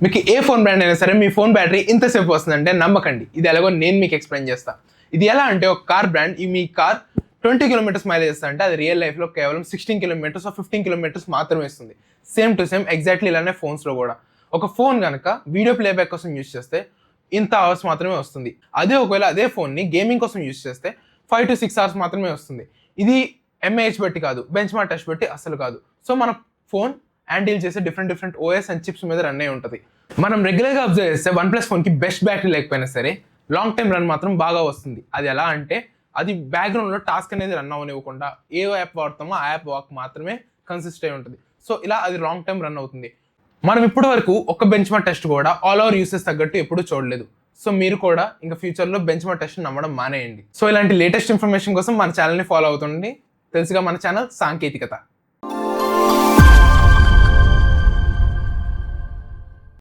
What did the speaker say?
మీకు ఏ phone brand అయినా సరే మీ ఫోన్ బ్యాటరీ ఇంతసేపు వస్తుందంటే నమ్మకండి. ఇది ఎలాగో నేను మీకు ఎక్స్ప్లెయిన్ చేస్తా. ఇది ఎలా అంటే ఒక కార్ బ్రాండ్ మీ కార్ 20 కిలోమీటర్స్ మైలేజ్ ఇస్తా అంటే అది రియల్ లైఫ్లో కేవలం 16 కిలోమీటర్స్ 15 కిలోమీటర్స్ మాత్రమే ఇస్తుంది. సేమ్ టు సేమ్ ఎగ్జాక్ట్లీ ఇలానే ఫోన్స్లో కూడా. ఒక ఫోన్ కనుక వీడియో ప్లేబ్యాక్ కోసం యూజ్ చేస్తే ఇంత అవర్స్ మాత్రమే వస్తుంది. అదే ఒకవేళ అదే ఫోన్ని గేమింగ్ కోసం యూజ్ చేస్తే 5 to 6 hours మాత్రమే వస్తుంది. ఇది ఎంఏహెచ్ బట్టి కాదు, బెంచ్ మార్క్ టెస్ట్ బట్టి అసలు కాదు. సో మన ఫోన్ హ్యాండిల్ చేసే డిఫరెంట్ ఓఎస్ అండ్ చిప్స్ మీద రన్ అయి ఉంటుంది. మనం రెగ్యులర్గా అబ్జర్వ్ చేస్తే OnePlus ఫోన్కి బెస్ట్ బ్యాటరీ లేకపోయినా సరే లాంగ్ టైం రన్ మాత్రం బాగా వస్తుంది. అది ఎలా అంటే అది బ్యాక్గ్రౌండ్లో టాస్క్ అనేది రన్ అవ్వనివ్వకుండా ఏ యాప్ వాడతామో ఆ యాప్ వాక్ మాత్రమే కన్సిస్ట్ అయి ఉంటుంది. సో ఇలా అది లాంగ్ టైం రన్ అవుతుంది. మనం ఇప్పటి వరకు ఒక బెంచ్ మార్క్ టెస్ట్ కూడా ఆల్ ఓవర్ యూసెస్ తగ్గట్టు ఎప్పుడూ చూడలేదు. సో మీరు కూడా ఇంకా ఫ్యూచర్లో బెంచ్ మార్క్ టెస్ట్ నమ్మడం మానేయండి. సో ఇలాంటి లేటెస్ట్ ఇన్ఫర్మేషన్ కోసం మన ఛానల్ని ఫాలో అవుతుండండి. తెలుసుగా మన ఛానల్ సాంకేతికత.